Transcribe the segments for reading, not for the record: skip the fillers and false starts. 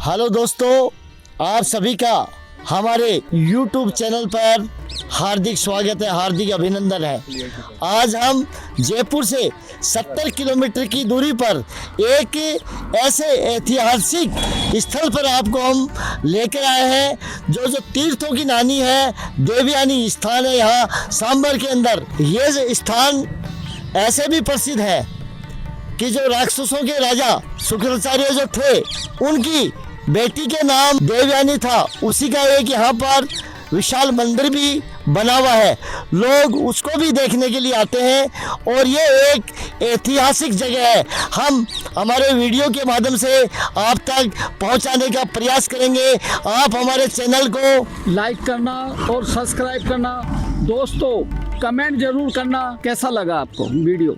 Hello दोस्तों, आप सभी का हमारे YouTube चैनल पर हार्दिक स्वागत है, हार्दिक अभिनंदन है। आज हम जयपुर से 70 किलोमीटर की दूरी पर एक ऐसे ऐतिहासिक स्थल पर आपको हम लेकर आए हैं जो तीर्थों की नानी है, देवयानी स्थान है। यहाँ सांबर के अंदर ये स्थान ऐसे भी प्रसिद्ध है कि जो राक्षसों के राजा शुक्राचार्य जो थे, उनकी बेटी के नाम देवयानी था। उसी का एक यहाँ पर विशाल मंदिर भी बना हुआ है। लोग उसको भी देखने के लिए आते हैं और ये एक ऐतिहासिक जगह है। हम हमारे वीडियो के माध्यम से आप तक पहुंचाने का प्रयास करेंगे। आप हमारे चैनल को लाइक करना और सब्सक्राइब करना। दोस्तों, कमेंट जरूर करना कैसा लगा आपको वीडियो।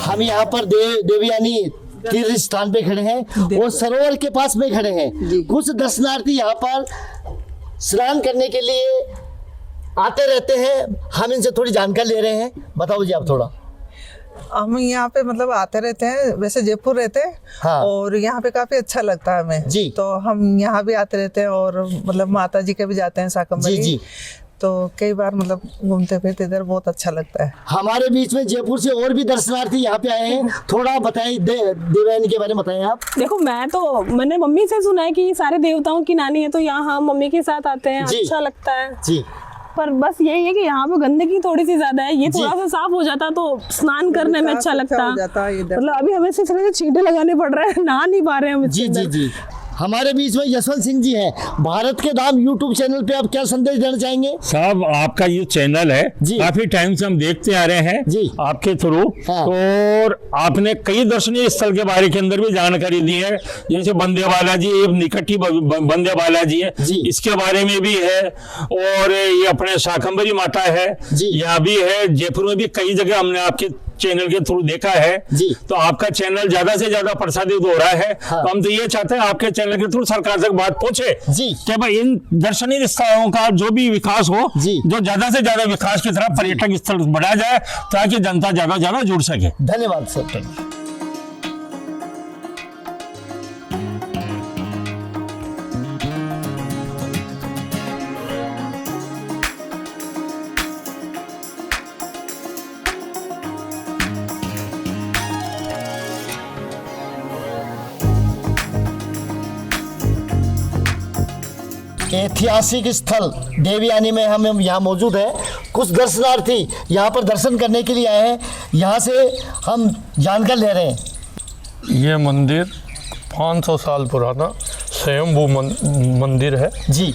हम यहाँ पर देवयानी तीर्थ स्थान पे खड़े हैं और सरोवर के पास में खड़े हैं। कुछ दर्शनार्थी यहाँ पर स्नान करने के लिए आते रहते हैं। हम इनसे थोड़ी जानकारी ले रहे हैं। बताओ जी आप थोड़ा। हम यहाँ पे मतलब आते रहते हैं, वैसे जयपुर रहते हैं। हाँ। और यहाँ पे काफी अच्छा लगता है हमें जी। तो हम यहाँ भी आते रहते हैं और मतलब माता जी के भी जाते हैं शाकंभरी जी। तो कई बार मतलब घूमते फिरते इधर बहुत अच्छा लगता है। हमारे बीच में जयपुर से और भी दर्शनार्थी यहाँ पे आए हैं। थोड़ा बताएं देवयानी के बारे में बताएं आप। देखो, मैंने मम्मी से सुना है कि सारे देवताओं की नानी है, तो यहाँ हम मम्मी के साथ आते हैं, अच्छा लगता है जी। पर बस यही है कि यहाँ पे गंदगी थोड़ी सी ज्यादा है। ये थोड़ा सा साफ हो जाता तो स्नान करने में अच्छा लगता। मतलब अभी हमें सिर्फ छींटे लगाने पड़ रहे हैं, नहा नहीं पा रहे हैं हम। जी जी जी। हमारे बीच में यशवंत सिंह जी हैं। भारत के दाम यूट्यूब चैनल पे आप क्या संदेश देना चाहेंगे? साहब, आपका ये चैनल है, काफी टाइम से हम देखते आ रहे हैं जी, आपके थ्रू। हाँ। और आपने कई दर्शनीय स्थल के बारे के अंदर भी जानकारी दी है, जैसे बंदे बालाजी, निकट ही बंदे बालाजी है जी, इसके बारे में भी है। और ये अपने शाकंभरी माता है, यहाँ भी है। जयपुर में भी कई जगह हमने आपके चैनल के थ्रू देखा है जी। तो आपका चैनल ज्यादा से ज्यादा प्रसारित हो रहा है। हाँ। तो हम तो ये चाहते हैं आपके चैनल के थ्रू सरकार तक बात पहुंचे जी, कि भाई इन दर्शनीय स्थलों का जो भी विकास हो जी, जो ज्यादा से ज्यादा विकास की तरफ पर्यटक स्थल बढ़ाया जाए ताकि जनता ज्यादा जुड़ सके। धन्यवाद सर। ऐतिहासिक स्थल देवयानी में हम यहाँ मौजूद है। कुछ दर्शनार्थी यहाँ पर दर्शन करने के लिए आए हैं। यहाँ से हम जानकारी ले रहे हैं। ये मंदिर 500 साल पुराना स्वयंभू मंदिर है जी।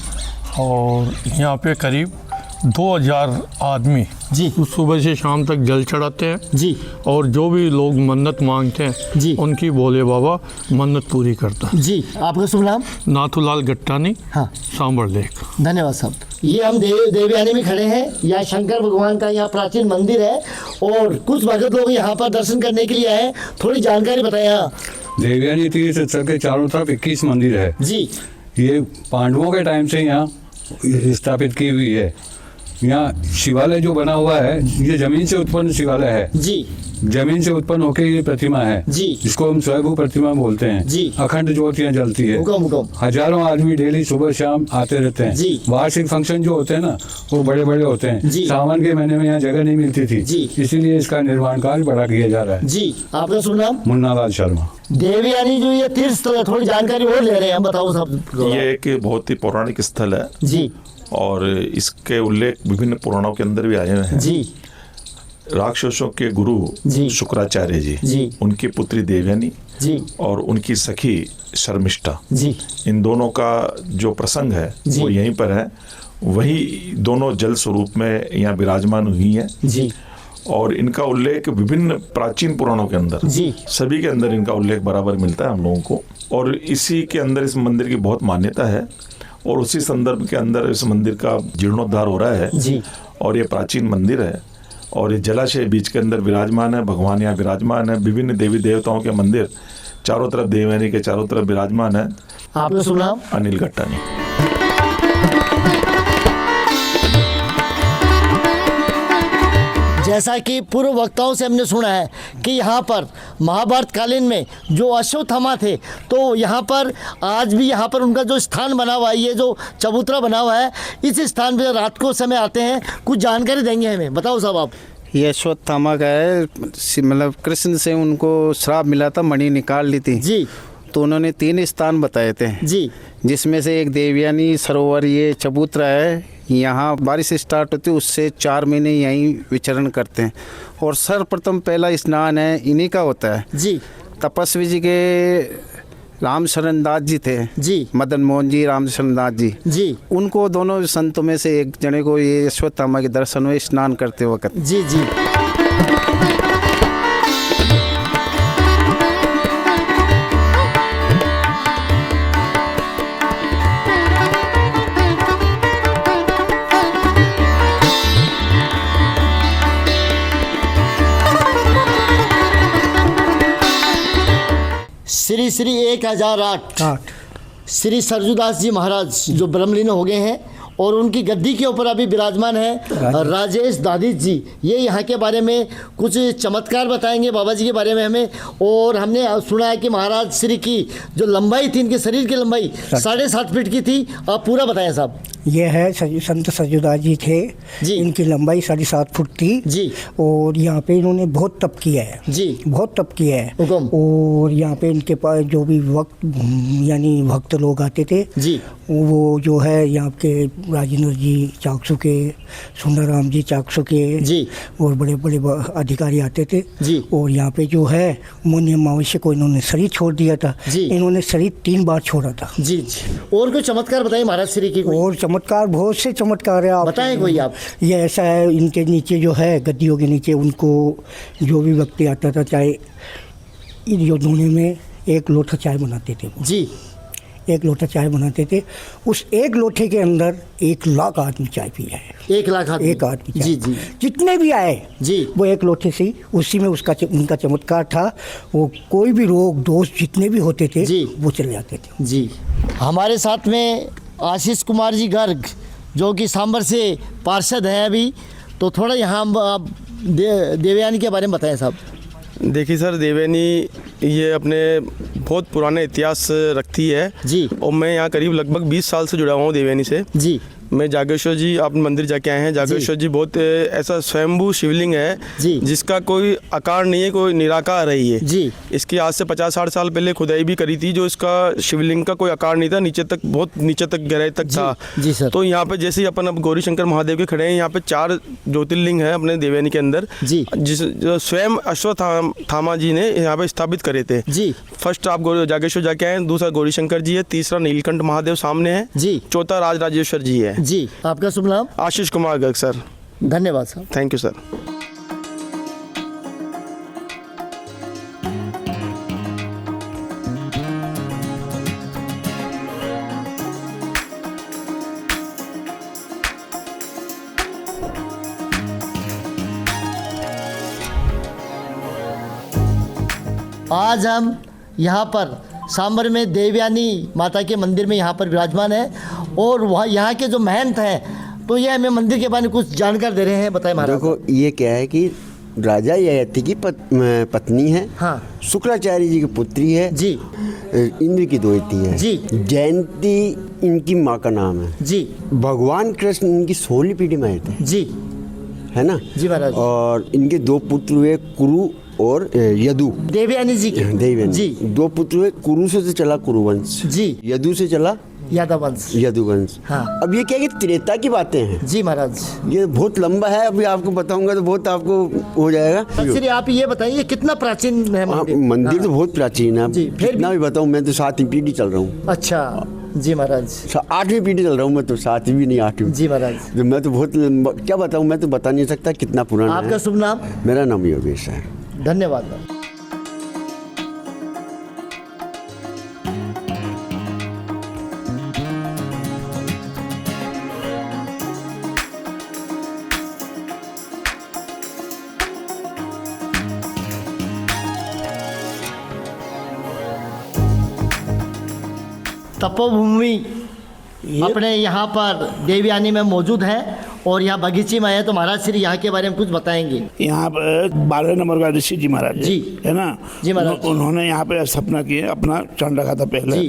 और यहाँ पे करीब 2000 आदमी जी सुबह से शाम तक जल चढ़ाते हैं जी। और जो भी लोग मन्नत मांगते हैं जी, उनकी भोले बाबा मन्नत पूरी करता है जी। आपका शुभ नाम? नाथूलाल गट्टानी। हाँ, सांबर लेक। धन्यवाद साहब। ये हम देवयानी में खड़े हैं। यहाँ शंकर भगवान का यहाँ प्राचीन मंदिर है और कुछ भगत लोग यहाँ पर दर्शन करने के लिए आए हैं। थोड़ी जानकारी बताया। देवयानी तीर्थ स्थल के चारों तरफ 21 मंदिर है जी। ये पांडवों के टाइम से यहाँ स्थापित की हुई है। यहाँ शिवालय जो बना हुआ है, ये जमीन से उत्पन्न शिवालय है जी। जमीन से उत्पन्न होकर ये प्रतिमा है जी, जिसको हम स्वयंभू प्रतिमा बोलते हैं जी। अखंड ज्योतियाँ जलती है। हजारों आदमी डेली सुबह शाम आते रहते हैं जी। वार्षिक फंक्शन जो होते हैं ना, वो बड़े बड़े होते हैं। सावन के महीने में यहाँ जगह नहीं मिलती थी, इसीलिए इसका निर्माण कार्य बड़ा किया जा रहा है जी। आपका शुभ नाम? मुन्ना लाल शर्मा। देवयानी जो ये तीर्थ स्थल है, थोड़ी जानकारी और ले रहे हैं, बताओ सब। ये एक बहुत ही पौराणिक स्थल है जी, और इसके उल्लेख विभिन्न पुराणों के अंदर भी आए हुए हैं जी। राक्षसों के गुरु शुक्राचार्य जी, उनकी पुत्री देवयानी जी और उनकी सखी शर्मिष्ठा जी, इन दोनों का जो प्रसंग है वो यहीं पर है। वही दोनों जल स्वरूप में यहाँ विराजमान हुई हैं जी, और इनका उल्लेख विभिन्न प्राचीन पुराणों के अंदर जी, सभी के अंदर इनका उल्लेख बराबर मिलता है हम लोगों को। और इसी के अंदर इस मंदिर की बहुत मान्यता है और उसी संदर्भ के अंदर इस मंदिर का जीर्णोद्धार हो रहा है जी। और ये प्राचीन मंदिर है और ये जलाशय बीच के अंदर विराजमान है। भगवान यहाँ विराजमान है। विभिन्न देवी देवताओं के मंदिर चारों तरफ, देवयानी के चारों तरफ विराजमान है। आपने सुना? अनिल गट्टानी। जैसा कि पूर्व वक्ताओं से हमने सुना है कि यहाँ पर महाभारत कालीन में जो अश्वत्थामा थे, तो यहाँ पर आज भी यहाँ पर उनका जो स्थान बना हुआ है, ये जो चबूतरा बना हुआ है, इस स्थान पर रात को समय आते हैं। कुछ जानकारी देंगे हमें, बताओ साहब आप। ये अश्वत्थामा का है, मतलब कृष्ण से उनको श्राप मिला था, मणि निकाल ली थी जी, तो उन्होंने 3 स्थान बताए थे जी, जिसमें से एक देवयानी सरोवर, ये चबूतरा है। यहाँ बारिश स्टार्ट होती है, उससे 4 महीने यहीं विचरण करते हैं। और सर्वप्रथम पहला स्नान है इन्हीं का होता है जी। तपस्वी जी के राम शरण दास जी थे जी, मदन मोहन जी, राम शरण दास जी जी, उनको दोनों संतों में से एक जने को ये अश्वत्थामा के दर्शन हुए स्नान करते वक्त। जी, जी। श्री श्री 1008 श्री सरजूदास जी महाराज जो ब्रह्मलीन हो गए हैं और उनकी गद्दी के ऊपर अभी विराजमान है राजेश दादिज जी। ये यहाँ के बारे में कुछ चमत्कार बताएंगे बाबा जी के बारे में हमें। और हमने सुना है कि महाराज श्री की जो लंबाई थी, इनके शरीर की लंबाई 7.5 फीट की थी। आप पूरा बताएं साहब। ये है संत सरजूदास जी थे जी, इनकी लंबाई 7.5 फुट थी जी। और यहाँ पे इन्होंने बहुत तप किया है जी, बहुत तप किया है। हुक्म। और यहाँ पे इनके पास जो भी वक्त यानी भक्त लोग आते थे जी, वो जो है यहाँ के राजेंद्र जी चाकसू के, सुंदरराम जी चाकसू के जी, और बड़े बड़े अधिकारी आते थे जी। और यहाँ पे जो है मुनि अमावस्या को इन्होंने शरीर छोड़ दिया था जी। इन्होंने शरीर 3 बार छोड़ा था जी, जी। और कोई चमत्कार बताइए महाराज श्री की। और चमत्कार, बहुत से चमत्कार है। आप बताएं कोई आप। ये ऐसा है, इनके नीचे जो है गद्दियों के नीचे उनको जो भी व्यक्ति आता था, चाहे जो धोने में 1 लोटा चाय बनाते थे वो जी, 1 लोटा चाय बनाते थे। उस 1 लोटे के अंदर 1 लाख आदमी चाय पिया है। 1 लाख आदमी। एक आदमी चाय। जी, जी, जितने भी आए जी, वो 1 लोटे से ही, उसी में उसका उनका चमत्कार था। वो कोई भी रोग दोष जितने भी होते थे जी, वो चले जाते थे। जी। हमारे साथ में आशीष कुमार जी गर्ग जो कि सांबर से पार्षद हैं अभी, तो थोड़ा यहाँ आप देवयानी के बारे में बताएं साहब। देखिए सर, देवयानी ये अपने बहुत पुराने इतिहास रखती है जी, और मैं यहाँ करीब लगभग 20 साल से जुड़ा हुआ हूँ देवयानी से जी। मैं जागेश्वर जी, आप मंदिर जाके आए हैं। जागेश्वर जी बहुत ऐसा स्वयंभू शिवलिंग है जी, जिसका कोई आकार नहीं है, कोई निराकार है ये जी। इसकी आज से 50-60 साल पहले खुदाई भी करी थी, जो इसका शिवलिंग का कोई आकार नहीं था, नीचे तक, बहुत नीचे तक गहराई तक था। जी सर। तो यहाँ पे जैसे ही अपन अब गौरी शंकर महादेव के खड़े हैं, यहाँ पे 4 ज्योतिर्लिंग है अपने देवयानी के अंदर जी, जिस जो स्वयं अश्वत्थामा जी ने यहाँ पे स्थापित करे थे जी। फर्स्ट आप जागेश्वर जाके आए, दूसरा गौरी शंकर जी है, तीसरा नीलकंठ महादेव सामने है जी, चौथा राजराजेश्वर जी है जी। आपका शुभ नाम? आशीष कुमार गर्ग सर। धन्यवाद सर। Thank you sir. आज हम यहाँ पर सांबर में देवयानी माता के मंदिर में यहाँ पर विराजमान है और वहाँ यहाँ के जो महंत हैं, तो ये हमें मंदिर के बारे में कुछ जानकारी दे रहे हैं। बताएं महाराज। देखो, ये क्या है कि राजा ययाति की पत्नी है, हाँ, शुक्राचार्य जी की पुत्री है जी, इंद्र की दोहिती है जी, जयंती इनकी माँ का नाम है जी, भगवान कृष्ण इनकी 16वीं पीढ़ी में थे जी, है ना जी महाराज। और इनके 2 पुत्र हुए, कुरु और यदु। देवयानी जी के देवयानी जी। 2 पुत्र हुए। कुरु से चला कुरुवंश जी। यदु से चला यादवंश। यदुवंश। हाँ। अब ये क्या है कि त्रेता की बातें हैं जी महाराज। ये बहुत लंबा है, अभी आपको बताऊंगा तो बहुत आपको हो जाएगा। श्री आप ये बताइए कितना प्राचीन है मंदिर? मंदिर तो बहुत प्राचीन है, जी, फिर कितना भी बताऊं, मैं तो 7वीं पीढ़ी चल रहा हूँ। अच्छा जी महाराज। 8वीं पीढ़ी चल रहा हूँ मैं तो, 7वीं नहीं 8वीं। जी महाराज। तो मैं तो बहुत क्या बताऊं, मैं तो बता नहीं सकता कितना पुराना है। आपका शुभ नाम? मेरा नाम योगेश है। धन्यवाद। तपोभूमि अपने यहाँ पर देवयानी में मौजूद है और यहाँ बगीची में है, तो महाराज श्री यहाँ के बारे में कुछ बताएंगे। यहाँ पर 12 नंबर का ऋषि जी महाराज जी है ना जी महाराज। उन्होंने यहाँ पे स्थापना की, अपना चरण रखा था पहले जी।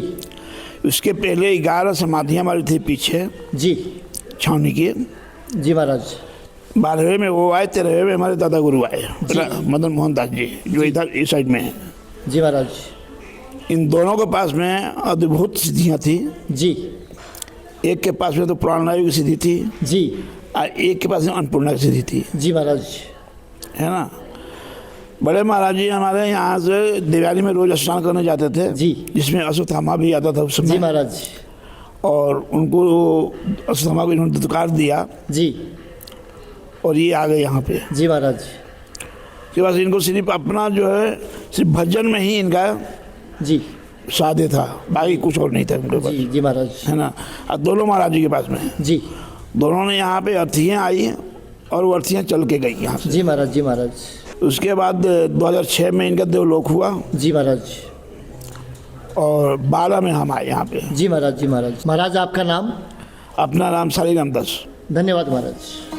उसके पहले 11 समाधियाँ हमारी थी पीछे जी छावनी की जी महाराज। 12वें में वो आए, 13वें में हमारे दादा गुरु आए मदन मोहन दास जी, जो इधर इस साइड में है जी महाराज। इन दोनों के पास में अद्भुत सिद्धियाँ थी जी। एक के पास में तो प्राणवायु की सिद्धि थी जी, और एक के पास में अन्नपूर्णा की सिद्धि थी जी महाराज, है ना। बड़े महाराज जी हमारे यहाँ से देवयानी में रोज स्नान करने जाते थे जी, जिसमें अश्वत्थामा भी आता था उस समय जी महाराज। और उनको अश्वत्थामा को इन्होंने दुत्कार दिया जी, और ये आ गए यहाँ पे जी महाराज। के पास इनको सिर्फ अपना जो है सिर्फ भजन में ही इनका जी साधे था, बाकी कुछ और नहीं था उनके पास जी महाराज, है ना। और दोनों महाराज जी के पास में जी, दोनों ने यहाँ पे अर्थियाँ आई और वो अर्थियाँ चल के गई यहाँ से जी महाराज जी महाराज। उसके बाद 2006 में इनका देवलोक हुआ जी महाराज, और 12 में हम आए यहाँ पे जी महाराज जी महाराज। महाराज आपका नाम? अपना नाम शालिग्राम दास। धन्यवाद महाराज।